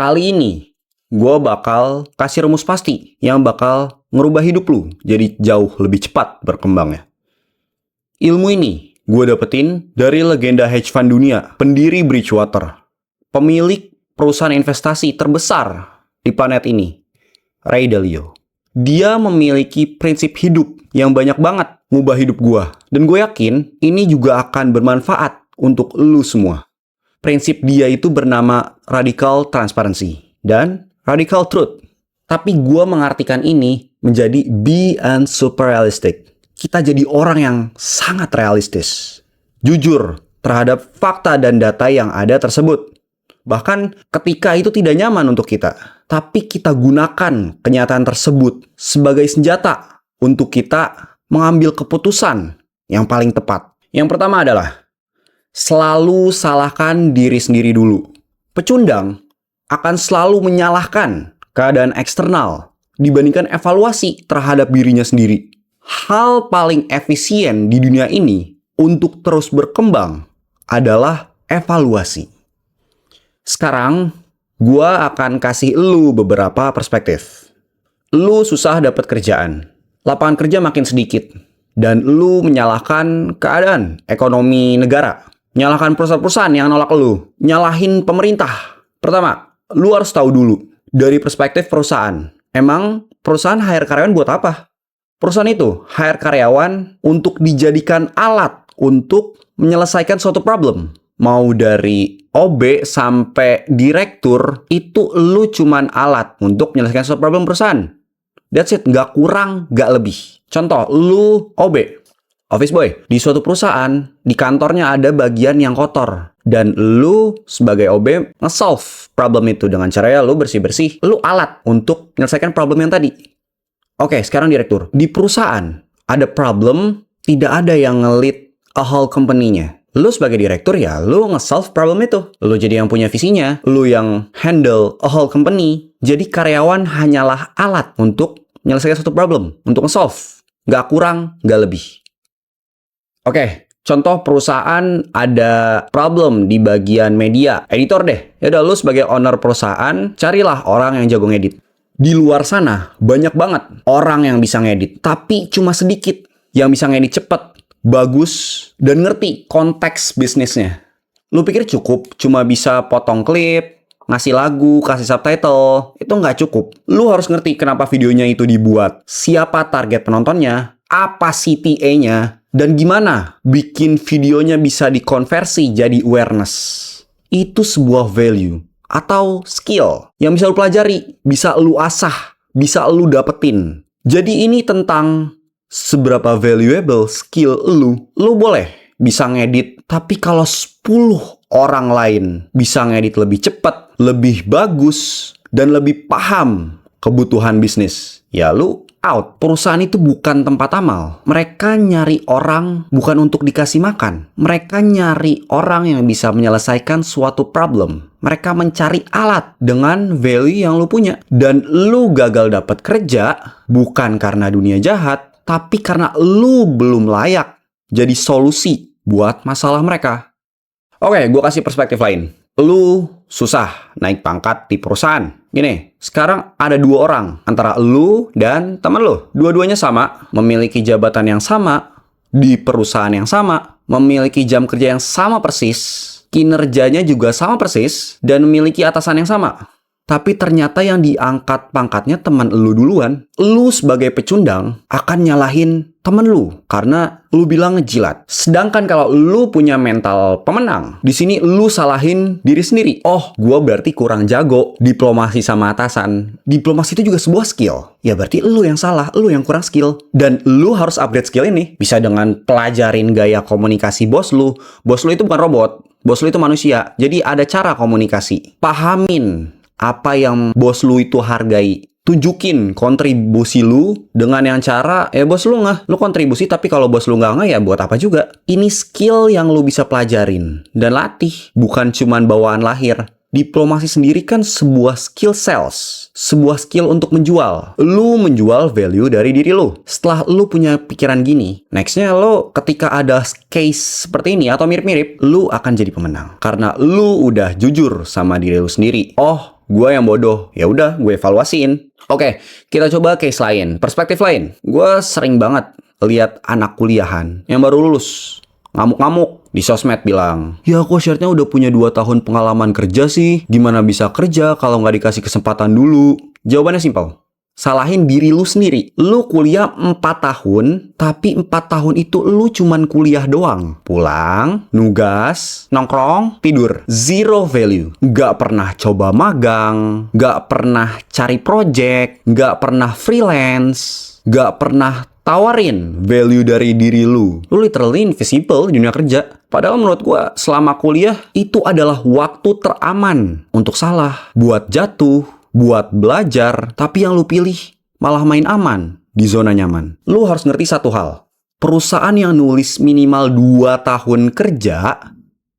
Kali ini, gue bakal kasih rumus pasti yang bakal ngerubah hidup lu jadi jauh lebih cepat berkembangnya. Ilmu ini gue dapetin dari legenda hedge fund dunia, pendiri Bridgewater, pemilik perusahaan investasi terbesar di planet ini, Ray Dalio. Dia memiliki prinsip hidup yang banyak banget ngubah hidup gue. Dan gue yakin ini juga akan bermanfaat untuk lu semua. Prinsip dia itu bernama Radical Transparency dan Radical Truth. Tapi gue mengartikan ini menjadi be and super realistic. Kita jadi orang yang sangat realistis. Jujur terhadap fakta dan data yang ada tersebut. Bahkan ketika itu tidak nyaman untuk kita. Tapi kita gunakan kenyataan tersebut sebagai senjata untuk kita mengambil keputusan yang paling tepat. Yang pertama adalah selalu salahkan diri sendiri dulu. Pecundang akan selalu menyalahkan keadaan eksternal dibandingkan evaluasi terhadap dirinya sendiri. Hal paling efisien di dunia ini untuk terus berkembang adalah evaluasi. Sekarang, gua akan kasih lu beberapa perspektif. Lu susah dapat kerjaan, lapangan kerja makin sedikit, dan lu menyalahkan keadaan ekonomi negara. Nyalahin perusahaan-perusahaan yang nolak lu. Nyalahin pemerintah. Pertama, lu harus tahu dulu. Dari perspektif perusahaan. Emang perusahaan hire karyawan buat apa? Perusahaan itu hire karyawan untuk dijadikan alat untuk menyelesaikan suatu problem. Mau dari OB sampai direktur, itu lu cuman alat untuk menyelesaikan suatu problem perusahaan. That's it. Nggak kurang, nggak lebih. Contoh, lu OB. Office boy, di suatu perusahaan, di kantornya ada bagian yang kotor. Dan lu sebagai OB nge-solve problem itu dengan caranya lu bersih-bersih. Lu alat untuk menyelesaikan problem yang tadi. Oke, sekarang direktur. Di perusahaan, ada problem, tidak ada yang nge-lead a whole company-nya. Lu sebagai direktur ya, lu nge-solve problem itu. Lu jadi yang punya visinya. Lu yang handle a whole company. Jadi karyawan hanyalah alat untuk menyelesaikan suatu problem. Untuk nge-solve. Nggak kurang, nggak lebih. Oke, contoh perusahaan ada problem di bagian media. Editor deh. Yaudah, lu sebagai owner perusahaan, carilah orang yang jago ngedit. Di luar sana, banyak banget orang yang bisa ngedit. Tapi cuma sedikit yang bisa ngedit cepet, bagus, dan ngerti konteks bisnisnya. Lu pikir cukup cuma bisa potong klip, ngasih lagu, kasih subtitle? Itu nggak cukup. Lu harus ngerti kenapa videonya itu dibuat. Siapa target penontonnya, apa CTA-nya, dan gimana bikin videonya bisa dikonversi jadi awareness. Itu sebuah value atau skill yang bisa lu pelajari, bisa lu asah, bisa lu dapetin. Jadi ini tentang seberapa valuable skill lu. Lu boleh bisa ngedit, tapi kalau 10 orang lain bisa ngedit lebih cepat, lebih bagus, dan lebih paham kebutuhan bisnis, ya lu out. Perusahaan itu bukan tempat amal. Mereka nyari orang bukan untuk dikasih makan. Mereka nyari orang yang bisa menyelesaikan suatu problem. Mereka mencari alat dengan value yang lu punya. Dan lu gagal dapat kerja bukan karena dunia jahat, tapi karena lu belum layak jadi solusi buat masalah mereka. Oke, gue kasih perspektif lain. Lu susah naik pangkat di perusahaan. Gini, sekarang ada 2 orang antara lu dan teman lu. Dua-duanya sama, memiliki jabatan yang sama, di perusahaan yang sama, memiliki jam kerja yang sama persis, kinerjanya juga sama persis, dan memiliki atasan yang sama. Tapi ternyata yang diangkat pangkatnya teman lu duluan. Lu sebagai pecundang akan nyalahin temen lu karena lu bilang ngejilat. Sedangkan kalau lu punya mental pemenang, di sini lu salahin diri sendiri. Oh, gua berarti kurang jago diplomasi sama atasan. Diplomasi itu juga sebuah skill. Ya berarti lu yang salah, lu yang kurang skill. Dan lu harus upgrade skill ini. Bisa dengan pelajarin gaya komunikasi bos lu. Bos lu itu bukan robot. Bos lu itu manusia. Jadi ada cara komunikasi. Pahamin apa yang bos lu itu hargai. Tunjukin kontribusi lu dengan yang cara, bos lu nggak, lu kontribusi, tapi kalau bos lu nggak ya buat apa juga. Ini skill yang lu bisa pelajarin dan latih, bukan cuman bawaan lahir. Diplomasi sendiri kan sebuah skill sales, sebuah skill untuk menjual. Lu menjual value dari diri lu. Setelah lu punya pikiran gini, nextnya lo ketika ada case seperti ini atau mirip-mirip, lu akan jadi pemenang. Karena lu udah jujur sama diri lu sendiri. Oh, gue yang bodoh. Ya udah, gue evaluasiin. Oke, kita coba case lain, perspektif lain. Gue sering banget lihat anak kuliahan yang baru lulus, ngamuk-ngamuk di sosmed bilang, ya kok share-nya udah punya 2 tahun pengalaman kerja sih, gimana bisa kerja kalau nggak dikasih kesempatan dulu? Jawabannya simpel, salahin diri lu sendiri. Lu kuliah 4 tahun, tapi 4 tahun itu lu cuman kuliah doang. Pulang, nugas, nongkrong, tidur. Zero value. Nggak pernah coba magang, nggak pernah cari project, nggak pernah freelance, nggak pernah tawarin value dari diri lu. Lu literally invisible di dunia kerja. Padahal menurut gua, selama kuliah, itu adalah waktu teraman untuk salah, buat jatuh, buat belajar. Tapi yang lu pilih malah main aman di zona nyaman. Lu harus ngerti satu hal. Perusahaan yang nulis minimal 2 tahun kerja,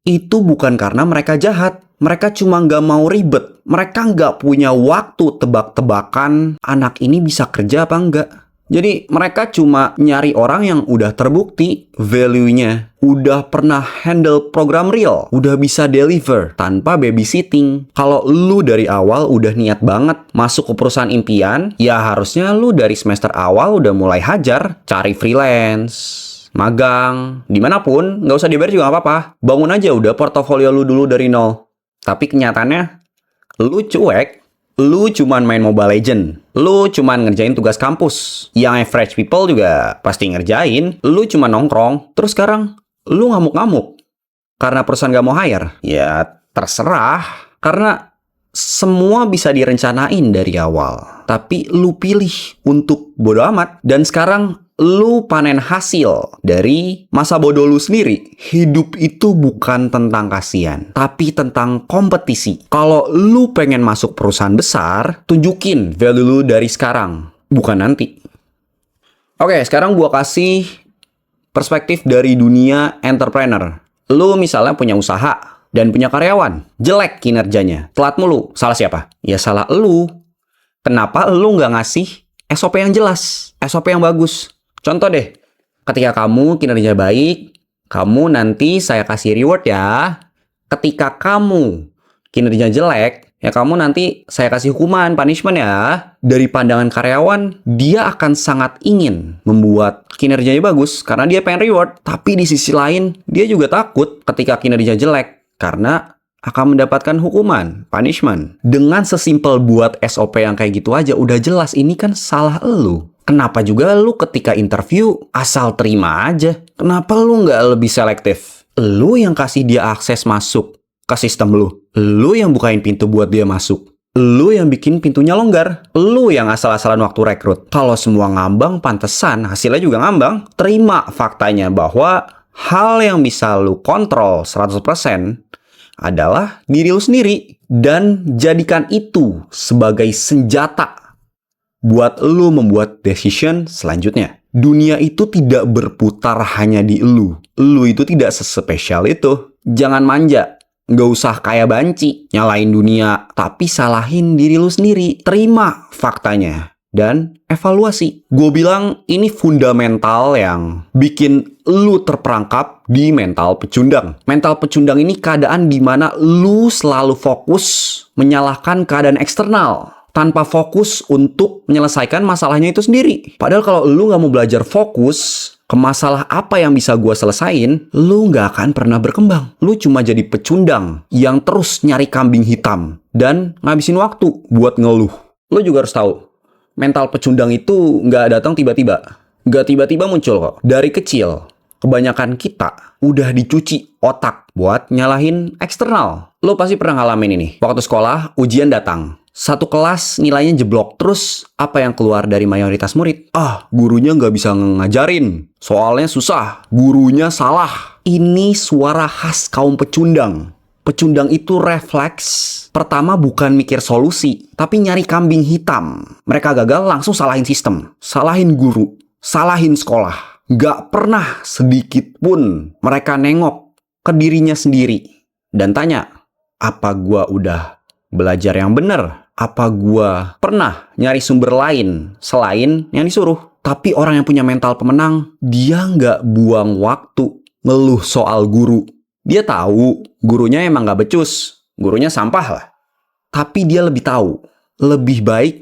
itu bukan karena mereka jahat. Mereka cuma nggak mau ribet. Mereka nggak punya waktu tebak-tebakan anak ini bisa kerja apa enggak. Jadi mereka cuma nyari orang yang udah terbukti value-nya, udah pernah handle program real, udah bisa deliver tanpa babysitting. Kalau lu dari awal udah niat banget masuk ke perusahaan impian, ya harusnya lu dari semester awal udah mulai hajar, cari freelance, magang, dimanapun, nggak usah dibayar juga nggak apa-apa. Bangun aja udah portofolio lu dulu dari nol. Tapi kenyataannya, lu cuek. Lu cuman main Mobile Legend. Lu cuman ngerjain tugas kampus. Yang average people juga pasti ngerjain. Lu cuma nongkrong. Terus sekarang, lu ngamuk-ngamuk karena perusahaan gak mau hire. Ya, terserah. Karena semua bisa direncanain dari awal. Tapi lu pilih untuk bodo amat. Dan sekarang, lu panen hasil dari masa bodoh lu sendiri. Hidup itu bukan tentang kasihan, tapi tentang kompetisi. Kalau lu pengen masuk perusahaan besar, tunjukin value lu dari sekarang, bukan nanti. Oke, sekarang gua kasih perspektif dari dunia entrepreneur. Lu misalnya punya usaha dan punya karyawan, jelek kinerjanya, telat mulu, salah siapa? Ya salah lu. Kenapa lu nggak ngasih SOP yang jelas, SOP yang bagus? Contoh deh, ketika kamu kinerja baik, kamu nanti saya kasih reward ya. Ketika kamu kinerja jelek, ya kamu nanti saya kasih hukuman, punishment ya. Dari pandangan karyawan, dia akan sangat ingin membuat kinerjanya bagus karena dia pengen reward. Tapi di sisi lain, dia juga takut ketika kinerja jelek karena akan mendapatkan hukuman, punishment. Dengan sesimpel buat SOP yang kayak gitu aja, udah jelas ini kan salah elu. Kenapa juga lu ketika interview asal terima aja? Kenapa lu nggak lebih selektif? Lu yang kasih dia akses masuk ke sistem lu. Lu yang bukain pintu buat dia masuk. Lu yang bikin pintunya longgar. Lu yang asal-asalan waktu rekrut. Kalau semua ngambang, pantesan hasilnya juga ngambang. Terima faktanya bahwa hal yang bisa lu kontrol 100% adalah diri lu sendiri. Dan jadikan itu sebagai senjata buat lu membuat decision selanjutnya. Dunia itu tidak berputar hanya di lu. Lu itu tidak sespesial itu. Jangan manja. Nggak usah kayak banci. Nyalain dunia. Tapi salahin diri lu sendiri. Terima faktanya. Dan evaluasi. Gue bilang ini fundamental yang bikin lu terperangkap di mental pecundang. Mental pecundang ini keadaan di mana lu selalu fokus menyalahkan keadaan eksternal tanpa fokus untuk menyelesaikan masalahnya itu sendiri. Padahal kalau lu nggak mau belajar fokus ke masalah apa yang bisa gue selesain, lu nggak akan pernah berkembang. Lu cuma jadi pecundang yang terus nyari kambing hitam dan ngabisin waktu buat ngeluh. Lu juga harus tahu, mental pecundang itu nggak datang tiba-tiba. Nggak tiba-tiba muncul kok. Dari kecil, kebanyakan kita udah dicuci otak buat nyalahin eksternal. Lu pasti pernah ngalamin ini. Waktu sekolah, ujian datang. Satu kelas nilainya jeblok. Terus apa yang keluar dari mayoritas murid? Gurunya nggak bisa ngajarin. Soalnya susah. Gurunya salah. Ini suara khas kaum pecundang. Pecundang itu refleks. Pertama bukan mikir solusi, tapi nyari kambing hitam. Mereka gagal langsung salahin sistem. Salahin guru. Salahin sekolah. Nggak pernah sedikit pun mereka nengok ke dirinya sendiri. Dan tanya, Apa gua udah belajar yang bener? Apa gua pernah nyari sumber lain selain yang disuruh? Tapi orang yang punya mental pemenang, dia nggak buang waktu ngeluh soal guru. Dia tahu gurunya emang nggak becus, gurunya sampah lah. Tapi dia lebih tahu, lebih baik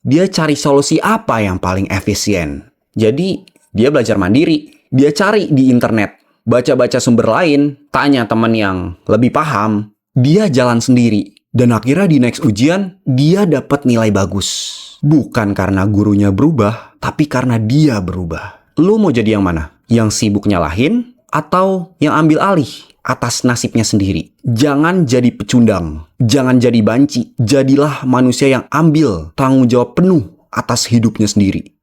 dia cari solusi apa yang paling efisien. Jadi dia belajar mandiri, dia cari di internet, baca-baca sumber lain, tanya teman yang lebih paham, dia jalan sendiri. Dan akhirnya di next ujian, dia dapat nilai bagus. Bukan karena gurunya berubah, tapi karena dia berubah. Lu mau jadi yang mana? Yang sibuk nyalahin atau yang ambil alih atas nasibnya sendiri? Jangan jadi pecundang, jangan jadi banci. Jadilah manusia yang ambil tanggung jawab penuh atas hidupnya sendiri.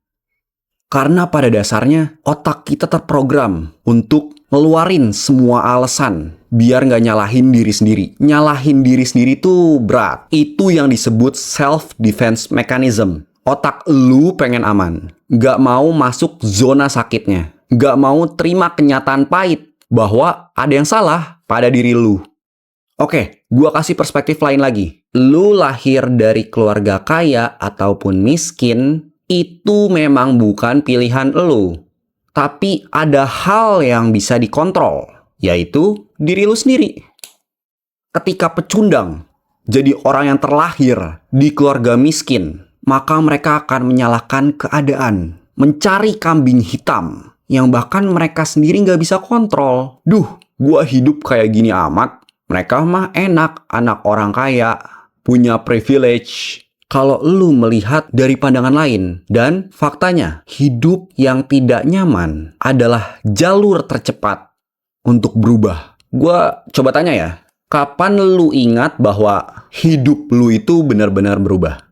Karena pada dasarnya otak kita terprogram untuk ngeluarin semua alasan biar nggak nyalahin diri sendiri. Nyalahin diri sendiri tuh berat. Itu yang disebut self-defense mechanism. Otak lu pengen aman, nggak mau masuk zona sakitnya, nggak mau terima kenyataan pahit bahwa ada yang salah pada diri lu. Oke, gua kasih perspektif lain lagi. Lu lahir dari keluarga kaya ataupun miskin, itu memang bukan pilihan lu. Tapi ada hal yang bisa dikontrol, yaitu diri lu sendiri. Ketika pecundang jadi orang yang terlahir di keluarga miskin, maka mereka akan menyalahkan keadaan, mencari kambing hitam yang bahkan mereka sendiri nggak bisa kontrol. Duh, gua hidup kayak gini amat. Mereka mah enak, anak orang kaya, punya privilege. Kalau lu melihat dari pandangan lain, dan faktanya, hidup yang tidak nyaman adalah jalur tercepat untuk berubah. Gua coba tanya ya, kapan lu ingat bahwa hidup lu itu benar-benar berubah?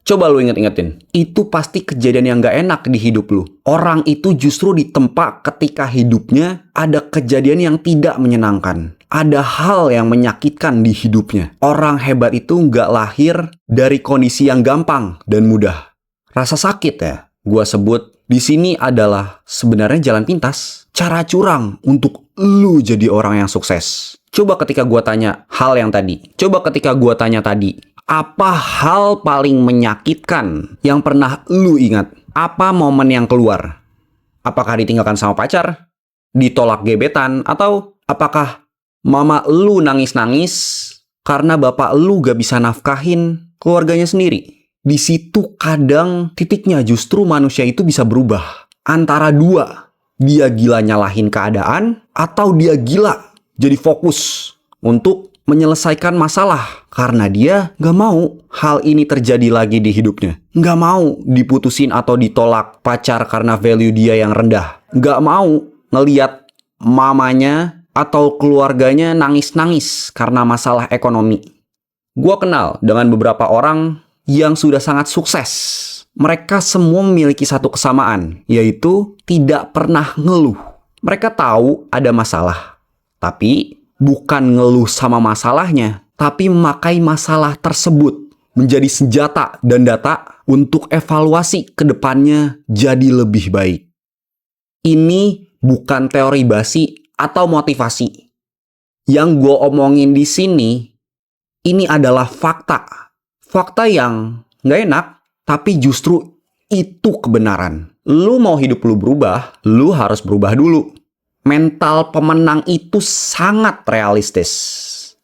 Coba lu inget-ingetin. Itu pasti kejadian yang gak enak di hidup lu. Orang itu justru ditempa ketika hidupnya ada kejadian yang tidak menyenangkan. Ada hal yang menyakitkan di hidupnya. Orang hebat itu gak lahir dari kondisi yang gampang dan mudah. Rasa sakit ya, gua sebut di sini adalah sebenarnya jalan pintas. Cara curang untuk lu jadi orang yang sukses. Coba ketika gua tanya hal yang tadi. Coba ketika gua tanya tadi. Apa hal paling menyakitkan yang pernah lu ingat? Apa momen yang keluar? Apakah ditinggalkan sama pacar? Ditolak gebetan? Atau apakah mama lu nangis-nangis karena bapak lu gak bisa nafkahin keluarganya sendiri? Di situ kadang titiknya justru manusia itu bisa berubah. Antara dua, dia gila nyalahin keadaan atau dia gila jadi fokus untuk menyelesaikan masalah karena dia gak mau hal ini terjadi lagi di hidupnya. Gak mau diputusin atau ditolak pacar karena value dia yang rendah. Gak mau ngeliat mamanya atau keluarganya nangis-nangis karena masalah ekonomi. Gua kenal dengan beberapa orang yang sudah sangat sukses. Mereka semua memiliki satu kesamaan, yaitu tidak pernah ngeluh. Mereka tahu ada masalah, tapi bukan ngeluh sama masalahnya, tapi memakai masalah tersebut menjadi senjata dan data untuk evaluasi ke depannya jadi lebih baik. Ini bukan teori basi atau motivasi. Yang gue omongin di sini, ini adalah fakta. Fakta yang gak enak, tapi justru itu kebenaran. Lu mau hidup lu berubah, lu harus berubah dulu. Mental pemenang itu sangat realistis.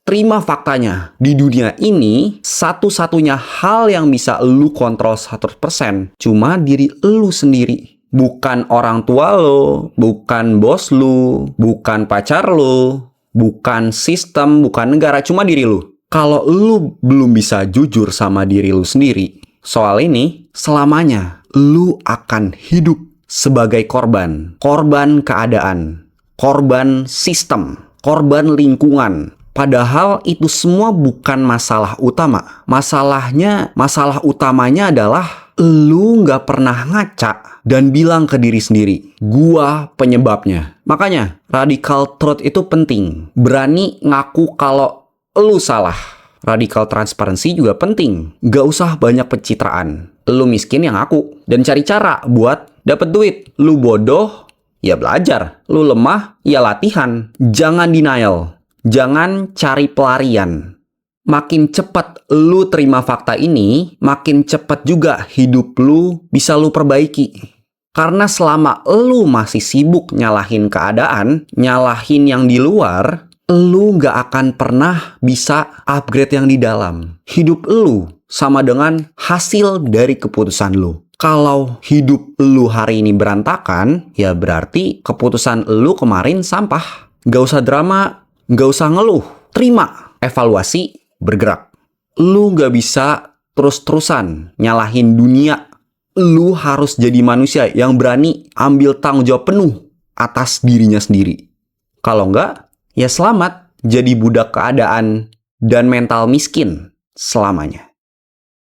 Terima faktanya, di dunia ini satu-satunya hal yang bisa lu kontrol 100% cuma diri lu sendiri. Bukan orang tua lo, bukan bos lu, bukan pacar lu, bukan sistem, bukan negara, cuma diri lu. Kalau lu belum bisa jujur sama diri lu sendiri soal ini, selamanya lu akan hidup sebagai korban. Korban keadaan, korban sistem, korban lingkungan. Padahal itu semua bukan masalah utama. Masalah utamanya adalah lu nggak pernah ngaca dan bilang ke diri sendiri, gua penyebabnya. Makanya, radical truth itu penting. Berani ngaku kalau lu salah. Radical transparency juga penting. Nggak usah banyak pencitraan. Lu miskin yang ngaku dan cari cara buat dapet duit. Lu bodoh, ya belajar. Lu lemah, ya latihan. Jangan denial. Jangan cari pelarian. Makin cepat lu terima fakta ini, makin cepat juga hidup lu bisa lu perbaiki. Karena selama lu masih sibuk nyalahin keadaan, nyalahin yang di luar, lu nggak akan pernah bisa upgrade yang di dalam. Hidup lu sama dengan hasil dari keputusan lu. Kalau hidup lu hari ini berantakan, ya berarti keputusan lu kemarin sampah. Gak usah drama, gak usah ngeluh. Terima, evaluasi, bergerak. Lu gak bisa terus-terusan nyalahin dunia. Lu harus jadi manusia yang berani ambil tanggung jawab penuh atas dirinya sendiri. Kalau enggak, ya selamat jadi budak keadaan dan mental miskin selamanya.